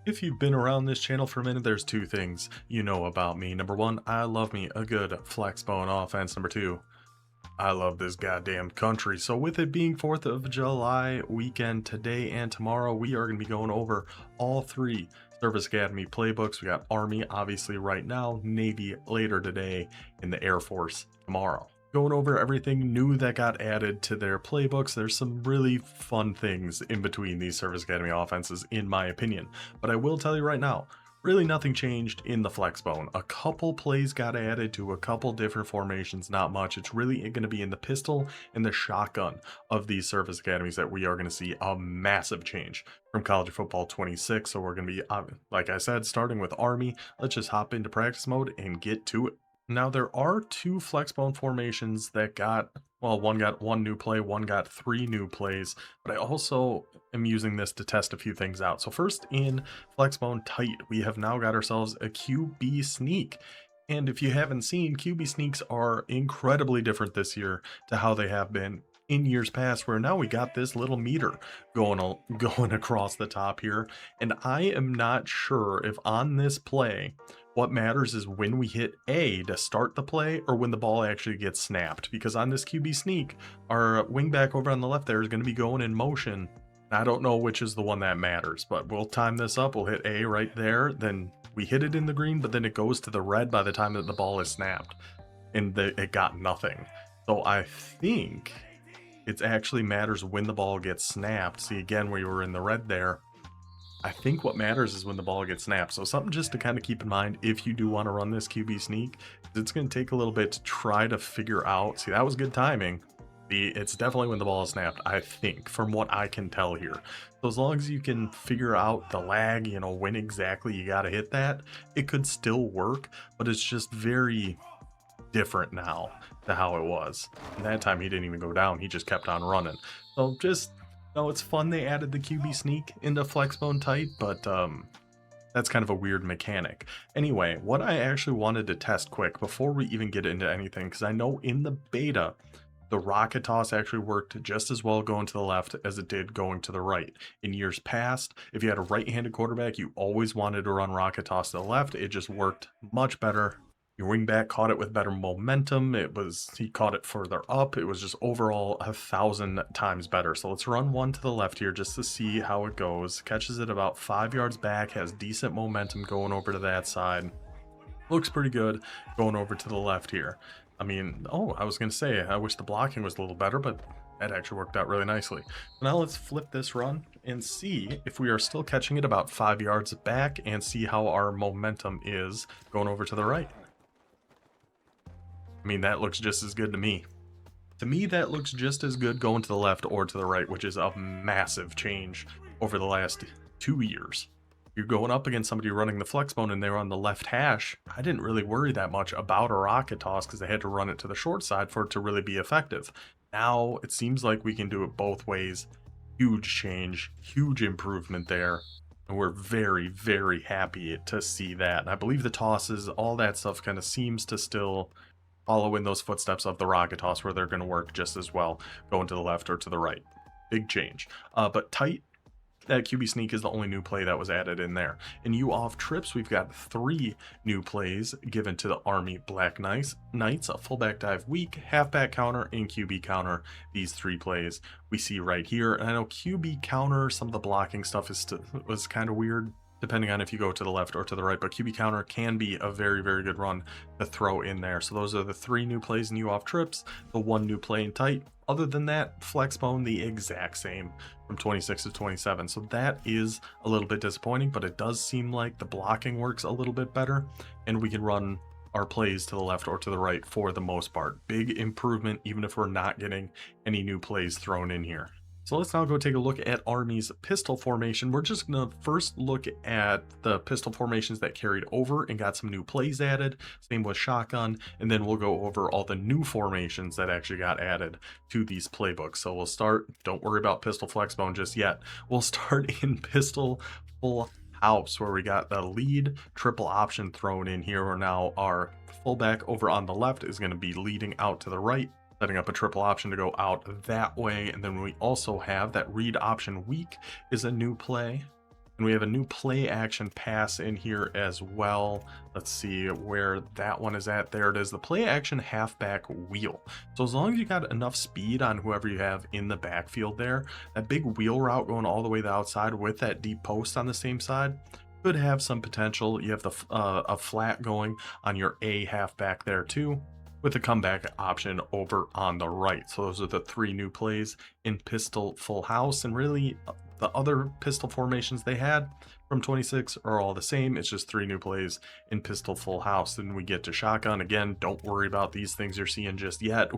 If you've been around this channel for a minute, there's two things you know about me. Number one, I love me a good Flexbone offense. Number two, I love this goddamn country. So with it being 4th of July weekend today and tomorrow, we are going to be going over all three Service Academy playbooks. We got Army, obviously, right now, Navy later today, and the Air Force tomorrow. Going over everything new that got added to their playbooks. There's some really fun things in between these Service Academy offenses, in my opinion. But I will tell you right now, really nothing changed in the Flexbone. A couple plays got added to a couple different formations, not much. It's really going to be in the pistol and the shotgun of these Service Academies that we are going to see a massive change from College Football 26. So we're going to be, like I said, starting with Army. Let's just hop into practice mode and get to it. Now, there are two Flexbone formations that got, well, one got one new play, one got three new plays, but I also am using this to test a few things out. So first, in Flexbone tight, we have now got ourselves a QB sneak. And if you haven't seen, QB sneaks are incredibly different this year to how they have been in years past, where now we got this little meter going across the top here. And I am not sure if on this play, what matters is when we hit A to start the play or when the ball actually gets snapped. Because on this QB sneak, our wingback over on the left there is going to be going in motion. I don't know which is the one that matters, but we'll time this up. We'll hit A right there. Then we hit it in the green, but then it goes to the red by the time that the ball is snapped. And it got nothing. So I think it actually matters when the ball gets snapped. See, again, we were in the red there. I think what matters is when the ball gets snapped. So something just to kind of keep in mind if you do want to run this QB sneak. It's going to take a little bit to try to figure out. See, that was good timing. It's definitely when the ball is snapped, I think, from what I can tell here. So as long as you can figure out the lag, you know, when exactly you got to hit that, it could still work, but it's just very different now to how it was. And that time he didn't even go down. He just kept on running. So just... no, it's fun they added the QB sneak into Flexbone tight, but that's kind of a weird mechanic. Anyway, what I actually wanted to test quick before we even get into anything, because I know in the beta, the rocket toss actually worked just as well going to the left as it did going to the right. In years past, if you had a right-handed quarterback, you always wanted to run rocket toss to the left. It just worked much better. Your wingback caught it with better momentum. He caught it further up. It was just overall 1,000 times better. So let's run one to the left here just to see how it goes. Catches it about 5 yards back, has decent momentum going over to that side. Looks pretty good going over to the left here. I mean, I was going to say, I wish the blocking was a little better, but that actually worked out really nicely. So now let's flip this run and see if we are still catching it about 5 yards back and see how our momentum is going over to the right. I mean, that looks just as good to me. To me, that looks just as good going to the left or to the right, which is a massive change over the last 2 years. You're going up against somebody running the Flexbone and they're on the left hash. I didn't really worry that much about a rocket toss because they had to run it to the short side for it to really be effective. Now, it seems like we can do it both ways. Huge change, huge improvement there. And we're very, very happy to see that. And I believe the tosses, all that stuff kind of seems to still follow in those footsteps of the rocket toss where they're going to work just as well going to the left or to the right. Big change. But tight, that QB sneak is the only new play that was added in there. In U off trips, we've got 3 new plays given to the Army Black Knights, a fullback dive weak, halfback counter, and QB counter. These 3 plays we see right here. And I know QB counter, some of the blocking stuff was kind of weird, depending on if you go to the left or to the right, but QB counter can be a very, very good run to throw in there. So those are the 3 new plays in U off trips, the 1 new play in tight. Other than that, Flexbone, the exact same from 26 to 27. So that is a little bit disappointing, but it does seem like the blocking works a little bit better, and we can run our plays to the left or to the right for the most part. Big improvement, even if we're not getting any new plays thrown in here. So let's now go take a look at Army's pistol formation. We're just going to first look at the pistol formations that carried over and got some new plays added. Same with shotgun. And then we'll go over all the new formations that actually got added to these playbooks. So we'll start, don't worry about pistol Flexbone just yet. We'll start in pistol full house where we got the lead triple option thrown in here, where now our fullback over on the left is going to be leading out to the right, setting up a triple option to go out that way. And then we also have that read option weak is a new play. And we have a new play action pass in here as well. Let's see where that one is at. There it is, the play action halfback wheel. So as long as you got enough speed on whoever you have in the backfield there, that big wheel route going all the way to the outside with that deep post on the same side could have some potential. You have the a flat going on your A halfback there too, with the comeback option over on the right. So those are the three new plays in Pistol Full House, and really the other pistol formations they had from 26 are all the same. It's just three new plays in Pistol Full House. Then we get to Shotgun. Again, don't worry about these things you're seeing just yet.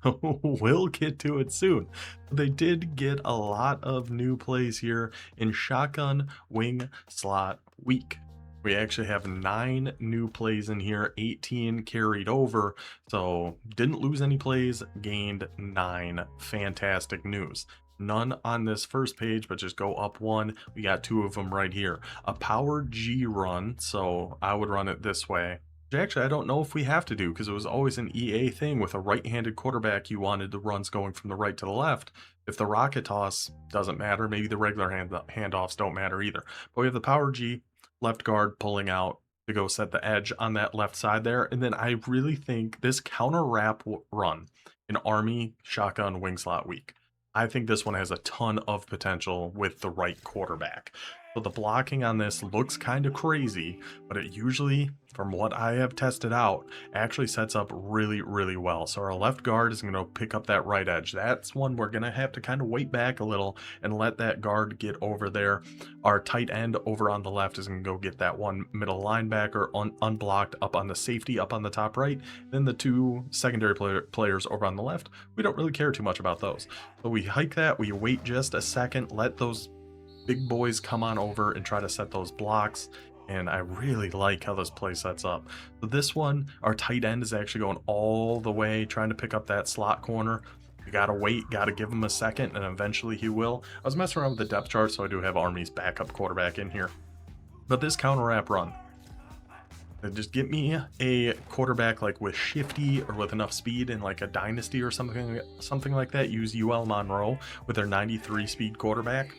We'll get to it soon. They did get a lot of new plays here in Shotgun Wing Slot Week. We actually have 9 new plays in here, 18 carried over, so didn't lose any plays, gained 9. Fantastic news. None on this first page, but just go up one. We got 2 of them right here. A power G run, so I would run it this way. Actually, I don't know if we have to do, because it was always an EA thing with a right-handed quarterback. You wanted the runs going from the right to the left. If the rocket toss doesn't matter, maybe the regular handoffs don't matter either. But we have the power G, left guard pulling out to go set the edge on that left side there. And then I really think this counter wrap run in Army Shotgun Wing Slot Week, I think this one has a ton of potential with the right quarterback. So the blocking on this looks kind of crazy, but it usually, from what I have tested out, actually sets up really, really well. So our left guard is going to pick up that right edge. That's one we're going to have to kind of wait back a little and let that guard get over there. Our tight end over on the left is going to go get that one middle linebacker unblocked up on the safety up on the top right. Then the 2 secondary players over on the left, we don't really care too much about those. So we hike that, we wait just a second, let those big boys come on over and try to set those blocks, and I really like how this play sets up. So this one, our tight end is actually going all the way trying to pick up that slot corner. You gotta wait, gotta give him a second, and eventually he will. I was messing around with the depth chart, so I do have Army's backup quarterback in here. But this counter wrap run, just get me a quarterback like with shifty or with enough speed in like a dynasty or something like that. Use UL Monroe with their 93 speed quarterback.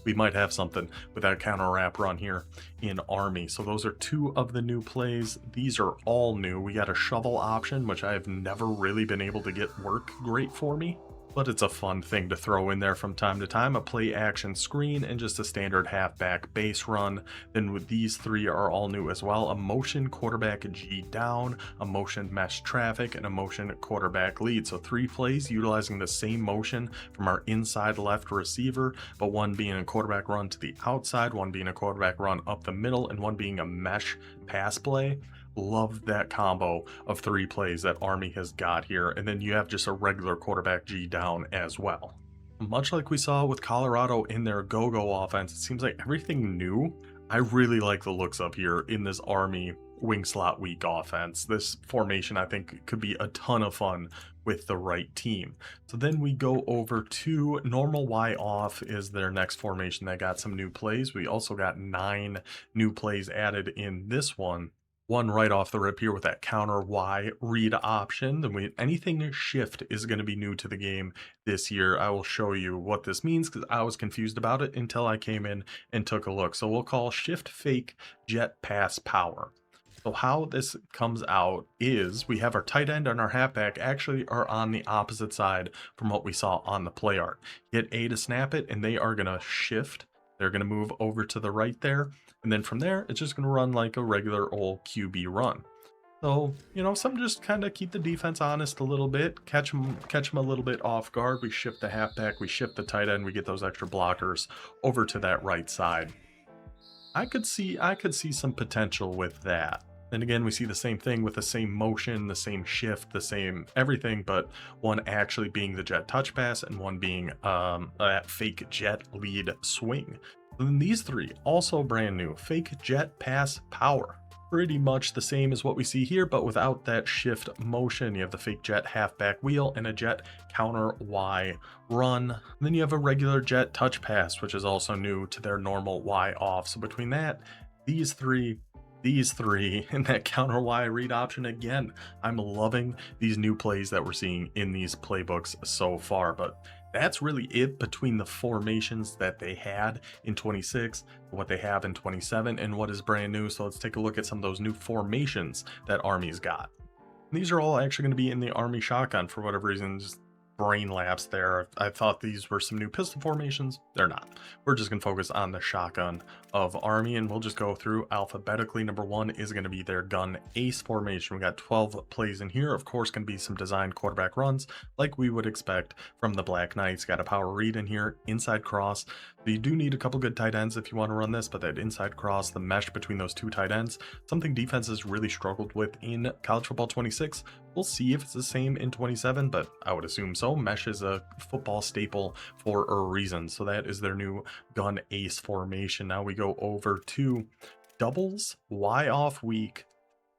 We might have something with that counter wrap run here in Army. So those are 2 of the new plays. These are all new. We got a shovel option, which I have never really been able to get work great for me, but it's a fun thing to throw in there from time to time. A play action screen and just a standard halfback base run. Then with these 3 are all new as well. A motion quarterback G down, a motion mesh traffic, and a motion quarterback lead. So 3 plays utilizing the same motion from our inside left receiver, but one being a quarterback run to the outside, one being a quarterback run up the middle, and one being a mesh pass play. Love that combo of 3 plays that Army has got here. And then you have just a regular quarterback G down as well. Much like we saw with Colorado in their go-go offense, it seems like everything new. I really like the looks of here in this Army Wing Slot Week offense. This formation I think could be a ton of fun with the right team. So then we go over to normal Y off is their next formation that got some new plays. We also got 9 new plays added in this one. One right off the rip here with that counter Y read option. Then anything shift is going to be new to the game this year. I will show you what this means because I was confused about it until I came in and took a look. So we'll call shift fake jet pass power. So how this comes out is we have our tight end and our halfback actually are on the opposite side from what we saw on the play art. Hit A to snap it and they are going to shift. They're going to move over to the right there. And then from there, it's just going to run like a regular old QB run. So, some just kind of keep the defense honest a little bit, catch them a little bit off guard. We shift the halfback, we shift the tight end, we get those extra blockers over to that right side. I could see some potential with that. And again, we see the same thing with the same motion, the same shift, the same everything, but one actually being the jet touch pass and one being that fake jet lead swing. And then these 3 also brand new, fake jet pass power. Pretty much the same as what we see here, but without that shift motion. You have the fake jet halfback wheel and a jet counter Y run. And then you have a regular jet touch pass, which is also new to their normal Y off. So between that, these three, and that counter Y read option, again, I'm loving these new plays that we're seeing in these playbooks so far. But That's really it between the formations that they had in 26, what they have in 27, and what is brand new. So let's take a look at some of those new formations that Army's got. These are all actually going to be in the Army shotgun for whatever reason. Just brain lapse there. I thought these were some new pistol formations. They're not. We're just going to focus on the shotgun of Army, and we'll just go through alphabetically. Number one is going to be their gun ace formation. We got 12 plays in here. Of course, going to be some design quarterback runs like we would expect from the Black Knights. Got a power read in here, inside cross. You do need a couple good tight ends if you want to run this, but that inside cross, the mesh between those two tight ends, something defenses really struggled with in college football 26. We'll see if it's the same in 27, but I would assume so. Mesh is a football staple for a reason. So that is their new gun ace formation. Now we go over to doubles, Y off week,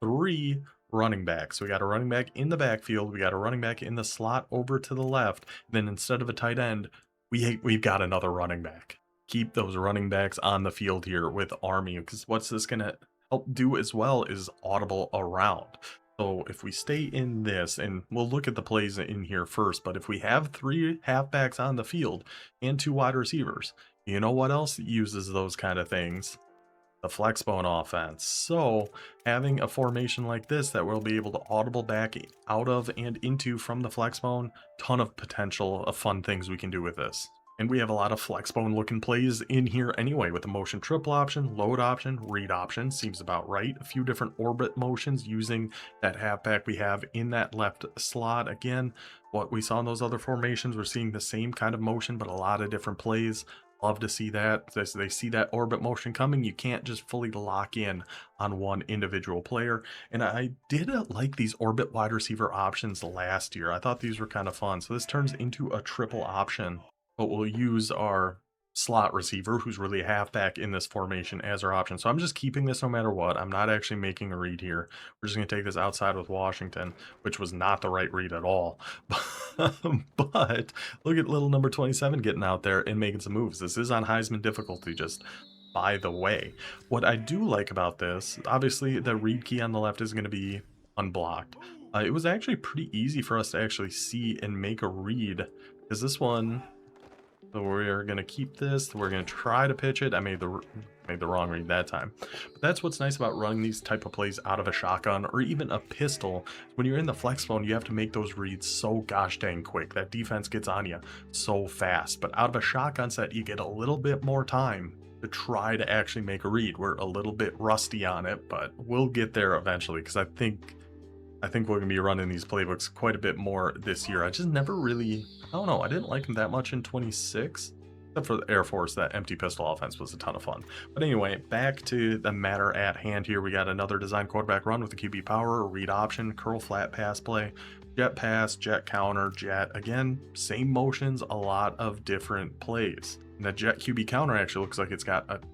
3 running backs. So we got a running back in the backfield. We got a running back in the slot over to the left. Then instead of a tight end, we've got another running back. Keep those running backs on the field here with Army, because what's this going to help do as well is audible around. So if we stay in this, and we'll look at the plays in here first, but if we have 3 halfbacks on the field and 2 wide receivers, you know what else uses those kind of things? The Flexbone offense. So having a formation like this that we'll be able to audible back out of and into from the Flexbone, ton of potential of fun things we can do with this. And we have a lot of Flexbone looking plays in here anyway, with the motion triple option, load option, read option, seems about right. A few different orbit motions using that halfback we have in that left slot. Again, what we saw in those other formations, we're seeing the same kind of motion, but a lot of different plays. Love to see that. As they see that orbit motion coming, you can't just fully lock in on one individual player. And I did like these orbit wide receiver options last year. I thought these were kind of fun. So this turns into a triple option, but we'll use our slot receiver, who's really a halfback in this formation, as our option. So I'm just keeping this no matter what. I'm not actually making a read here. We're just going to take this outside with Washington, which was not the right read at all. But look at little number 27 getting out there and making some moves. This is on Heisman difficulty, just by the way. What I do like about this, obviously the read key on the left is going to be unblocked. It was actually pretty easy for us to actually see and make a read, because this one, so we're going to keep this. We're going to try to pitch it. I made the wrong read that time. But that's what's nice about running these type of plays out of a shotgun or even a pistol. When you're in the Flexbone, you have to make those reads so gosh dang quick. That defense gets on you so fast. But out of a shotgun set, you get a little bit more time to try to actually make a read. We're a little bit rusty on it, but we'll get there eventually, because I think we're going to be running these playbooks quite a bit more this year. I just never really, I don't know, I didn't like them that much in 26. Except for the Air Force, that empty pistol offense was a ton of fun. But anyway, back to the matter at hand here. We got another design quarterback run with the QB power, read option, curl flat pass play, jet pass, jet counter, jet. Again, same motions, a lot of different plays. And the jet QB counter actually looks like it's got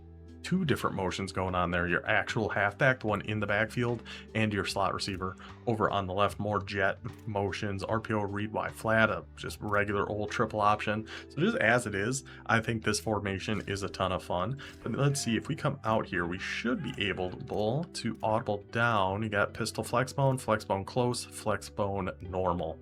2 different motions going on there. Your actual halfback, the one in the backfield, and your slot receiver over on the left. More jet motions, RPO read Y flat, a just regular old triple option. So just as it is, I think this formation is a ton of fun. But let's see, if we come out here, we should be able to audible down. You got pistol Flexbone, Flexbone close, Flexbone normal.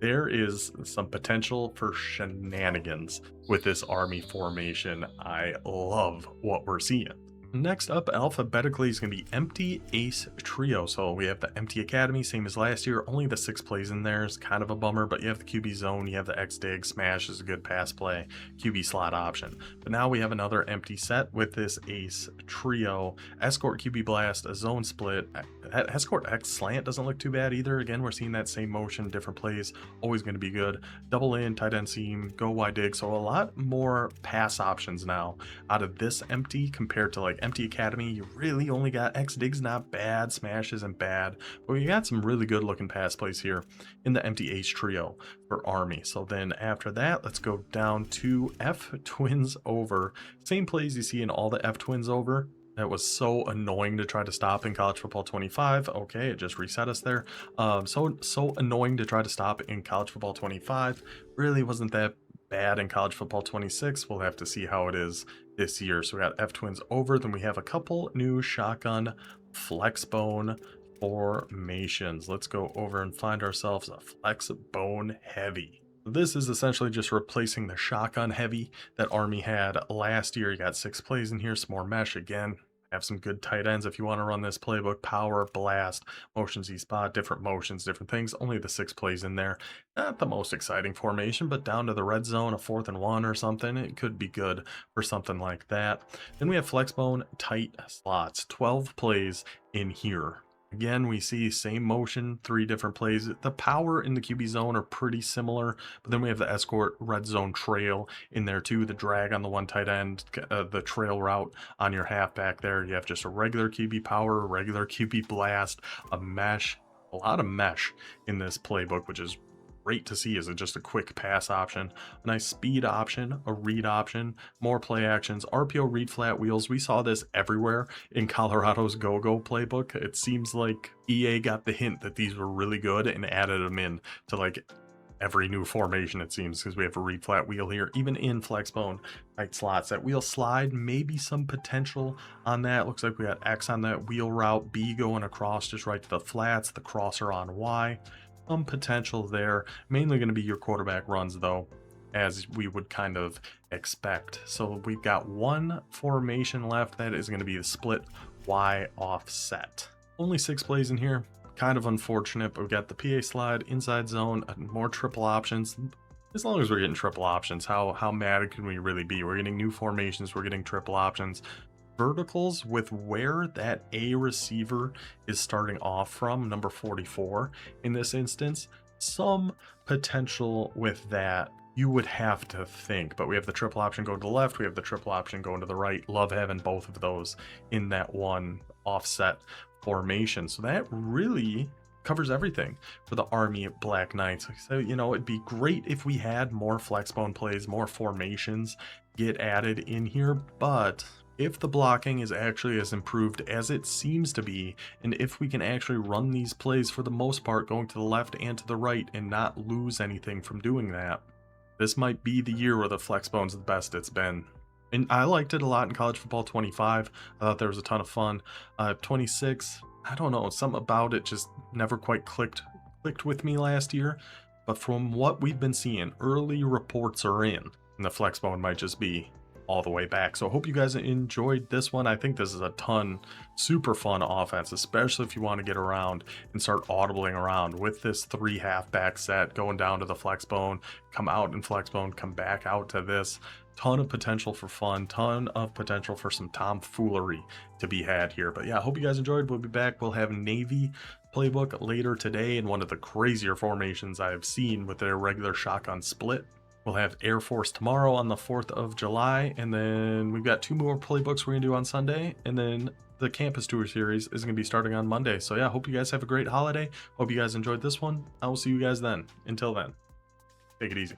There is some potential for shenanigans with this Army formation. I love what we're seeing. Next up, alphabetically, is going to be Empty Ace Trio. So we have the Empty Academy, same as last year. Only the 6 plays in there is kind of a bummer, but you have the QB Zone, you have the X-Dig, Smash is a good pass play, QB Slot option. But now we have another empty set with this Ace Trio. Escort, QB Blast, a Zone Split. That Escort X Slant doesn't look too bad either. Again, we're seeing that same motion, different plays, always going to be good. Double in, tight end seam, go wide dig. So a lot more pass options now out of this empty compared to like Empty Academy. You really only got X-Dig's not bad, Smash isn't bad, but you got some really good looking pass plays here in the Empty Ace Trio for Army. So then after that, let's go down to F Twins over. Same plays you see in all the F Twins over. That was so annoying to try to stop in College Football 25. Okay, it just reset us there. So annoying to try to stop in College Football 25. Really wasn't that bad in College Football 26. We'll have to see how it is this year. So we got F Twins over. Then we have a couple new shotgun Flexbone formations. Let's go over and find ourselves a Flexbone heavy. This is essentially just replacing the shotgun heavy that Army had last year. You got 6 plays in here, some more mesh again. Have some good tight ends if you want to run this playbook. Power, blast, motion Z spot, different motions, different things. Only the 6 plays in there. Not the most exciting formation, but down to the red zone, a 4th and 1 or something. It could be good for something like that. Then we have Flexbone tight slots. 12 plays in here. Again, we see same motion, 3 different plays. The power in the QB zone are pretty similar, but then we have the escort red zone trail in there too. The drag on the one tight end, the trail route on your halfback there. You have just a regular QB power, regular QB blast, a mesh, a lot of mesh in this playbook, which is great to see. Is it just a quick pass option, a nice speed option, a read option, more play actions, RPO read flat wheels. We saw this everywhere in Colorado's go-go playbook. It seems like EA got the hint that these were really good and added them in to like every new formation, it seems, because we have a read flat wheel here, even in Flexbone tight slots. That wheel slide, maybe some potential on that. Looks like we got X on that wheel route, B going across just right to the flats, the crosser on Y. Some potential there. Mainly going to be your quarterback runs though, as we would kind of expect. So we've got one formation left. That is going to be the split Y offset. Only 6 plays in here. Kind of unfortunate, but we've got the PA slide, inside zone, more triple options. As long as we're getting triple options, how mad can we really be? We're getting new formations, we're getting triple options. Verticals with where that A receiver is starting off from, number 44 in this instance, some potential with that. You would have to think, but we have the triple option going to the left, we have the triple option going to the right. Love having both of those in that one offset formation. So that really covers everything for the Army Black Knights. So, you know, it'd be great if we had more Flexbone plays, more formations get added in here, but if the blocking is actually as improved as it seems to be, and if we can actually run these plays for the most part going to the left and to the right and not lose anything from doing that, this might be the year where the Flexbone's the best it's been. And I liked it a lot in College Football 25. I thought there was a ton of fun. 26, I don't know, something about it just never quite clicked with me last year. But from what we've been seeing, early reports are in, and the Flexbone might just be all the way back. So I hope you guys enjoyed this one. I think this is a super fun offense, especially if you want to get around and start audibling around with this 3 halfback set, going down to the Flexbone, come out in Flexbone, come back out to this. Ton of potential for fun, ton of potential for some tomfoolery to be had here. But yeah, I hope you guys enjoyed. We'll be back. We'll have Navy playbook later today in one of the crazier formations I've seen with their regular shotgun split. We'll have Air Force tomorrow on the 4th of July, and then we've got 2 more playbooks we're going to do on Sunday, and then the Campus Tour series is going to be starting on Monday. So yeah, hope you guys have a great holiday. Hope you guys enjoyed this one. I will see you guys then. Until then, take it easy.